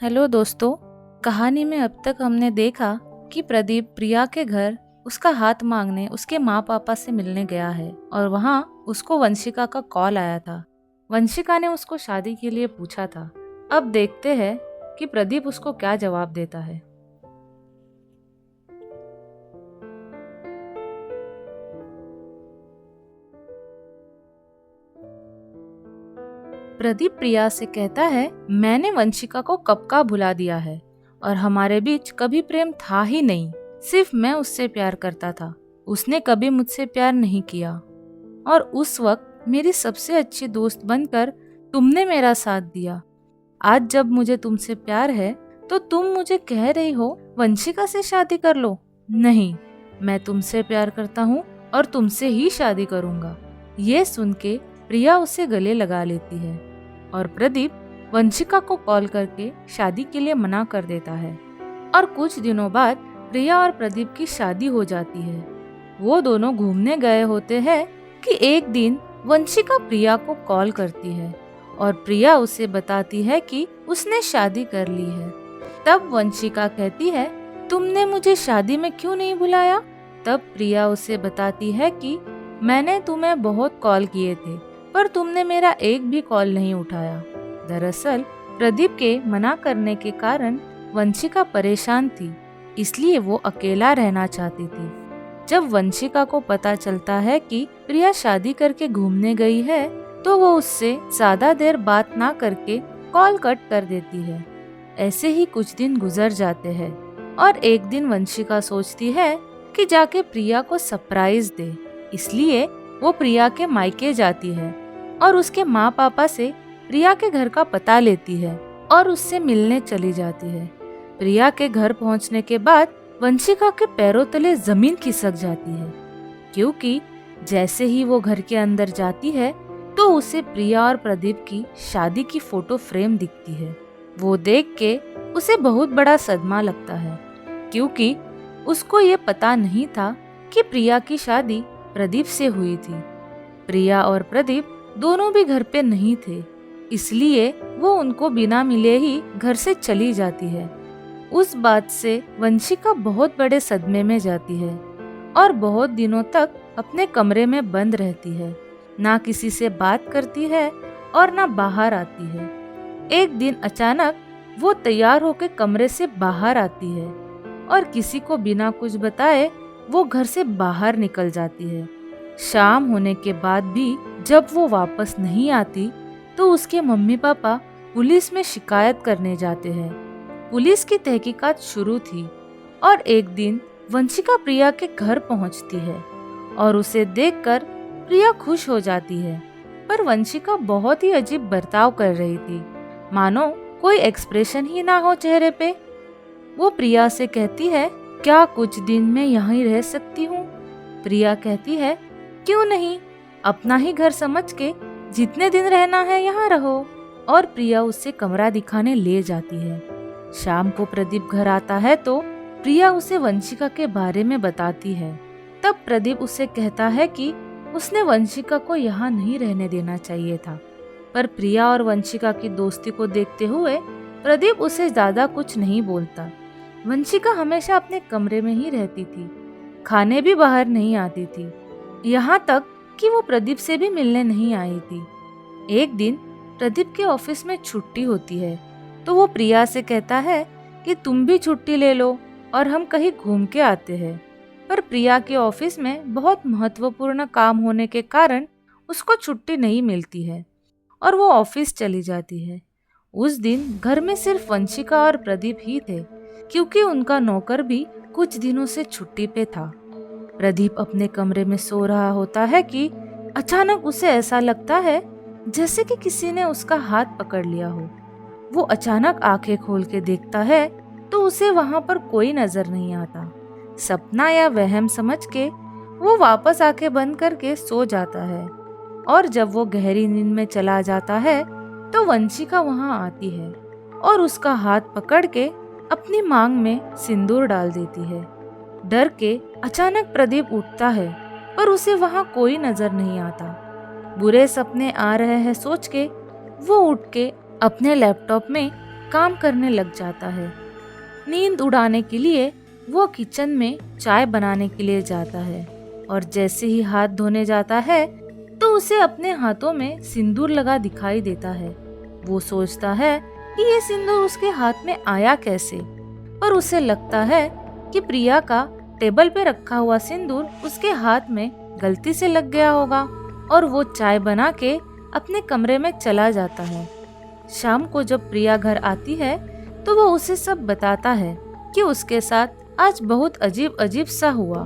Hello दोस्तों। कहानी में अब तक हमने देखा कि प्रदीप प्रिया के घर उसका हाथ मांगने उसके माँ पापा से मिलने गया है और वहाँ उसको वंशिका का कॉल आया था। वंशिका ने उसको शादी के लिए पूछा था। अब देखते हैं कि प्रदीप उसको क्या जवाब देता है। प्रदीप प्रिया से कहता है, मैंने वंशिका को कब का भुला दिया है और हमारे बीच कभी प्रेम था ही नहीं। सिर्फ मैं उससे प्यार करता था, उसने कभी मुझसे प्यार नहीं किया। और उस वक्त मेरी सबसे अच्छी दोस्त बनकर तुमने मेरा साथ दिया। आज जब मुझे तुमसे प्यार है तो तुम मुझे कह रही हो वंशिका से शादी कर लो। नहीं, मैं तुमसे प्यार करता हूँ और तुमसे ही शादी करूँगा। ये सुन के प्रिया उसे गले लगा लेती है और प्रदीप वंशिका को कॉल करके शादी के लिए मना कर देता है। और कुछ दिनों बाद प्रिया और प्रदीप की शादी हो जाती है। वो दोनों घूमने गए होते हैं कि एक दिन वंशिका प्रिया को कॉल करती है और प्रिया उसे बताती है कि उसने शादी कर ली है। तब वंशिका कहती है, तुमने मुझे शादी में क्यों नहीं बुलाया? तब प्रिया उसे बताती है कि मैंने तुम्हें बहुत कॉल किए थे पर तुमने मेरा एक भी कॉल नहीं उठाया। दरअसल प्रदीप के मना करने के कारण वंशिका परेशान थी, इसलिए वो अकेला रहना चाहती थी। जब वंशिका को पता चलता है कि प्रिया शादी करके घूमने गई है तो वो उससे ज्यादा देर बात ना करके कॉल कट कर देती है। ऐसे ही कुछ दिन गुजर जाते हैं और एक दिन वंशिका सोचती है कि जाके प्रिया को सरप्राइज दे। इसलिए वो प्रिया के मायके जाती है और उसके माँ पापा से प्रिया के घर का पता लेती है और उससे मिलने चली जाती है। प्रिया के घर पहुंचने के बाद वंशिका के पैरों तले जमीन खिसक जाती है, क्योंकि जैसे ही वो घर के अंदर जाती है तो उसे प्रिया और प्रदीप की शादी की फोटो फ्रेम दिखती है। वो देख के उसे बहुत बड़ा सदमा लगता है, क्योंकि उसको ये पता नहीं था कि प्रिया की शादी प्रदीप से हुई थी। प्रिया और प्रदीप दोनों भी घर पे नहीं थे, इसलिए वो उनको बिना मिले ही घर से चली जाती है। उस बात से वंशिका बहुत बड़े सदमे में जाती है और बहुत दिनों तक अपने कमरे में बंद रहती है। ना किसी से बात करती है और ना बाहर आती है। एक दिन अचानक वो तैयार होकर कमरे से बाहर आती है और किसी को बिना कुछ बताए वो घर से बाहर निकल जाती है। शाम होने के बाद भी जब वो वापस नहीं आती तो उसके मम्मी पापा पुलिस में शिकायत करने जाते हैं। पुलिस की तहकीकात शुरू थी और एक दिन वंशिका प्रिया के घर पहुंचती है और उसे देखकर प्रिया खुश हो जाती है। पर वंशिका बहुत ही अजीब बर्ताव कर रही थी, मानो कोई एक्सप्रेशन ही ना हो चेहरे पे। वो प्रिया से कहती है, क्या कुछ दिन मैं यहाँ ही रह सकती हूँ? प्रिया कहती है, क्यों नहीं, अपना ही घर समझ के जितने दिन रहना है यहाँ रहो। और प्रिया उससे कमरा दिखाने ले जाती है। शाम को प्रदीप घर आता है तो प्रिया उसे वंशिका के बारे में बताती है। तब प्रदीप उसे कहता है कि उसने वंशिका को यहाँ नहीं रहने देना चाहिए था, पर प्रिया और वंशिका की दोस्ती को देखते हुए प्रदीप उसे ज्यादा कुछ नहीं बोलता। वंशिका हमेशा अपने कमरे में ही रहती थी, खाने भी बाहर नहीं आती थी, यहाँ तक कि वो प्रदीप से भी मिलने नहीं आई थी। एक दिन प्रदीप के ऑफिस में छुट्टी होती है तो वो प्रिया से कहता है कि तुम भी छुट्टी ले लो और हम कहीं घूम के आते हैं। पर प्रिया के ऑफिस में बहुत महत्वपूर्ण काम होने के कारण उसको छुट्टी नहीं मिलती है और वो ऑफिस चली जाती है। उस दिन घर में सिर्फ वंशिका और प्रदीप ही थे, क्योंकि उनका नौकर भी कुछ दिनों से छुट्टी पे था। प्रदीप अपने कमरे में सो रहा होता है कि अचानक उसे ऐसा लगता है जैसे कि किसी ने उसका हाथ पकड़ लिया हो। वो अचानक आंखें खोल के देखता है तो उसे वहां पर कोई नजर नहीं आता। सपना या वहम समझ के वो वापस आंखें बंद करके सो जाता है और जब वो गहरी नींद में चला जाता है तो वंशिका वहां आती है और उसका हाथ पकड़ के अपनी मांग में सिंदूर डाल देती है। डर के अचानक प्रदीप उठता है पर उसे वहां कोई नजर नहीं आता। बुरे सपने आ रहे हैं सोच के वो उठ के अपने लैपटॉप में काम करने लग जाता है। नींद उड़ाने के लिए वो किचन में चाय बनाने के लिए जाता है और जैसे ही हाथ धोने जाता है तो उसे अपने हाथों में सिंदूर लगा दिखाई देता है। वो सोचता है कि ये सिंदूर उसके हाथ में आया कैसे, पर उसे लगता है कि प्रिया का टेबल पे रखा हुआ सिंदूर उसके हाथ में गलती से लग गया होगा और वो चाय बना के अपने कमरे में चला जाता है। शाम को जब प्रिया घर आती है तो वो उसे सब बताता है कि उसके साथ आज बहुत अजीब अजीब सा हुआ।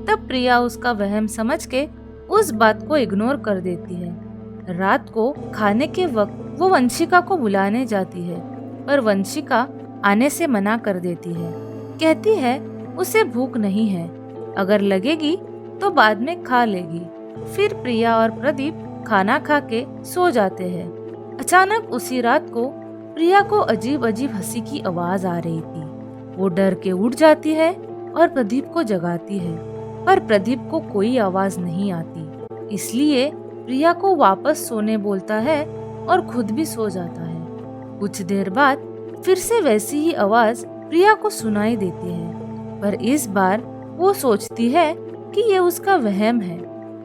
तब प्रिया उसका वहम समझ के उस बात को इग्नोर कर देती है। रात को खाने के वक्त वो वंशिका को बुलाने जाती है, पर वंशिका आने से मना कर देती है। कहती है उसे भूख नहीं है, अगर लगेगी तो बाद में खा लेगी। फिर प्रिया और प्रदीप खाना खा के सो जाते हैं। अचानक उसी रात को प्रिया को अजीब अजीब हंसी की आवाज आ रही थी। वो डर के उठ जाती है और प्रदीप को जगाती है, पर प्रदीप को कोई आवाज नहीं आती। इसलिए प्रिया को वापस सोने बोलता है और खुद भी सो जाता है। कुछ देर बाद फिर से वैसी ही आवाज प्रिया को सुनाई देती है, पर इस बार वो सोचती है कि ये उसका वहम है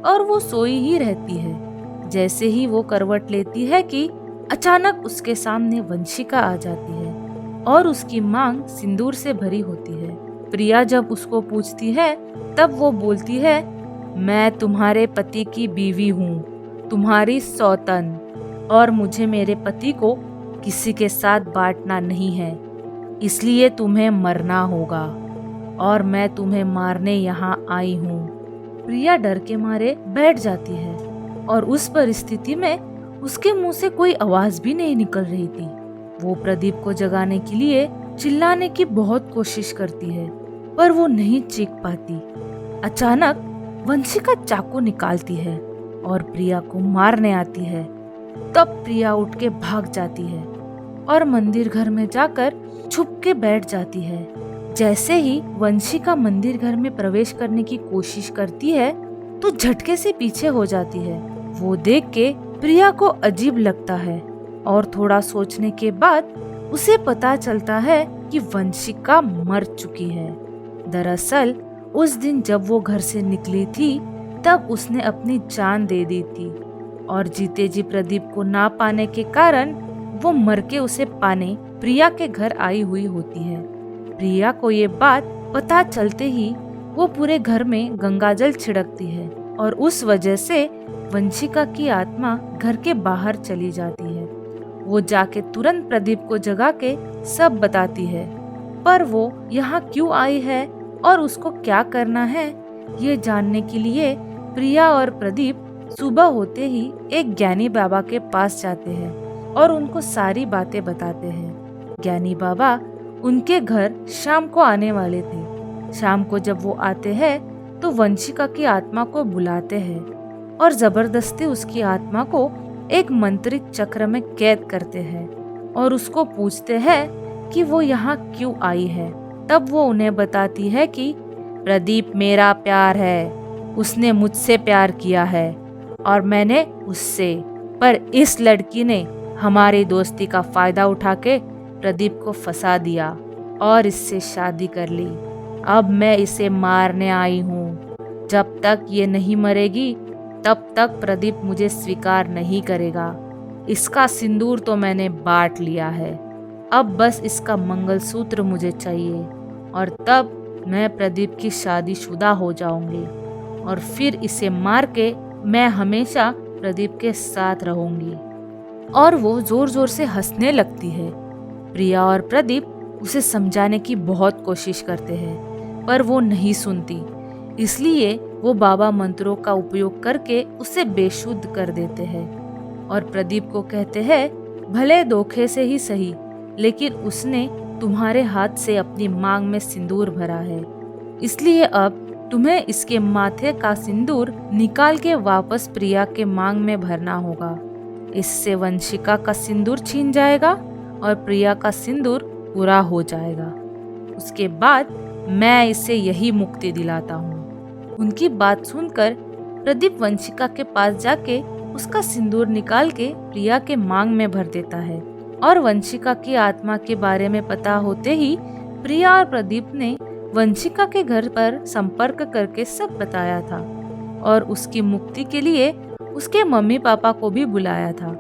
और वो सोई ही रहती है। जैसे ही वो करवट लेती है कि अचानक उसके सामने वंशिका आ जाती है और उसकी मांग सिंदूर से भरी होती है। प्रिया जब उसको पूछती है तब वो बोलती है, मैं तुम्हारे पति की बीवी हूँ, तुम्हारी सौतन, और मुझे मेरे पति को किसी के साथ बांटना नहीं है, इसलिए तुम्हें मरना होगा और मैं तुम्हें मारने यहाँ आई हूँ। प्रिया डर के मारे बैठ जाती है और उस परिस्थिति में उसके मुंह से कोई आवाज भी नहीं निकल रही थी। वो प्रदीप को जगाने के लिए चिल्लाने की बहुत कोशिश करती है, पर वो नहीं चीख पाती। अचानक वंशिका चाकू निकालती है और प्रिया को मारने आती है। तब प्रिया उठ के भाग जाती है और मंदिर घर में जाकर छुप के बैठ जाती है। जैसे ही वंशिका मंदिर घर में प्रवेश करने की कोशिश करती है तो झटके से पीछे हो जाती है। वो देख के प्रिया को अजीब लगता है और थोड़ा सोचने के बाद उसे पता चलता है कि वंशिका मर चुकी है। दरअसल उस दिन जब वो घर से निकली थी तब उसने अपनी जान दे दी थी और जीते जी प्रदीप को ना पाने के कारण वो मर के उसे पाने प्रिया के घर आई हुई होती है। प्रिया को ये बात पता चलते ही वो पूरे घर में गंगाजल छिड़कती है और उस वजह से वंशिका की आत्मा घर के बाहर चली जाती है। वो जाके तुरंत प्रदीप को जगा के सब बताती है, पर वो यहाँ क्यों आई है और उसको क्या करना है ये जानने के लिए प्रिया और प्रदीप सुबह होते ही एक ज्ञानी बाबा के पास जाते हैं और उनको सारी बातें बताते हैं। ज्ञानी बाबा उनके घर शाम को आने वाले थे। शाम को जब वो आते हैं तो वंशिका की आत्मा को बुलाते हैं और जबरदस्ती उसकी आत्मा को एक मंत्रित चक्र में कैद करते हैं और उसको पूछते हैं कि वो यहाँ क्यों आई है। तब वो उन्हें बताती है कि प्रदीप मेरा प्यार है, उसने मुझसे प्यार किया है और मैंने उससे, पर इस लड़की ने हमारी दोस्ती का फायदा उठा के प्रदीप को फंसा दिया और इससे शादी कर ली। अब मैं इसे मारने आई हूँ। जब तक ये नहीं मरेगी तब तक प्रदीप मुझे स्वीकार नहीं करेगा। इसका सिंदूर तो मैंने बांट लिया है, अब बस इसका मंगलसूत्र मुझे चाहिए और तब मैं प्रदीप की शादीशुदा हो जाऊंगी और फिर इसे मार के मैं हमेशा प्रदीप के साथ रहूंगी। और वो जोर जोर से हंसने लगती है। प्रिया और प्रदीप उसे समझाने की बहुत कोशिश करते हैं, पर वो नहीं सुनती। इसलिए वो बाबा मंत्रों का उपयोग करके उसे बेशुद्ध कर देते हैं और प्रदीप को कहते हैं, भले धोखे से ही सही, लेकिन उसने तुम्हारे हाथ से अपनी मांग में सिंदूर भरा है, इसलिए अब तुम्हें इसके माथे का सिंदूर निकाल के वापस प्रिया के मांग में भरना होगा। इससे वंशिका का सिंदूर छीन जाएगा और प्रिया का सिंदूर पूरा हो जाएगा। उसके बाद मैं इसे यही मुक्ति दिलाता हूँ। उनकी बात सुनकर प्रदीप वंशिका के पास जाके उसका सिंदूर निकाल के प्रिया के मांग में भर देता है और वंशिका की आत्मा के बारे में पता होते ही प्रिया और प्रदीप ने वंशिका के घर पर संपर्क करके सब बताया था और उसकी मुक्ति के लिए उसके मम्मी पापा को भी बुलाया था।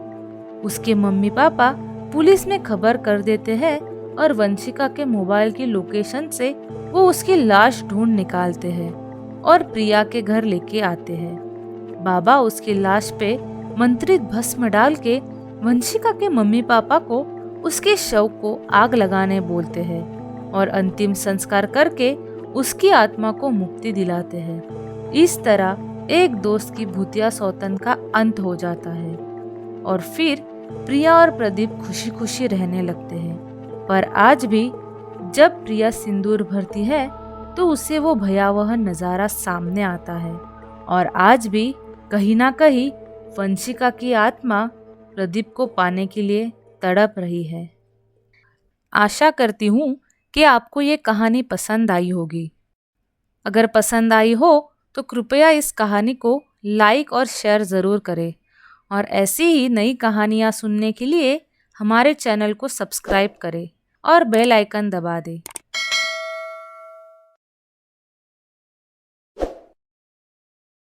उसके मम्मी पापा पुलिस में खबर कर देते हैं और वंशिका के मोबाइल की लोकेशन से वो उसकी लाश ढूंढ निकालते हैं और प्रिया के घर लेके आते हैं। बाबा उसकी लाश पे मंत्रित भस्म डाल के वंशिका के मम्मी पापा को उसके शव को आग लगाने बोलते हैं और अंतिम संस्कार करके उसकी आत्मा को मुक्ति दिलाते हैं। इस तरह एक दोस्त की भूतिया सौतन का अंत हो जाता है और फिर प्रिया और प्रदीप खुशी खुशी रहने लगते हैं। पर आज भी जब प्रिया सिंदूर भरती है तो उसे वो भयावह नज़ारा सामने आता है और आज भी कहीं ना कहीं वंशिका की आत्मा प्रदीप को पाने के लिए तड़प रही है। आशा करती हूँ कि आपको ये कहानी पसंद आई होगी। अगर पसंद आई हो तो कृपया इस कहानी को लाइक और शेयर ज़रूर करें और ऐसी ही नई कहानियाँ सुनने के लिए हमारे चैनल को सब्सक्राइब करें और बेल आइकन दबा दें।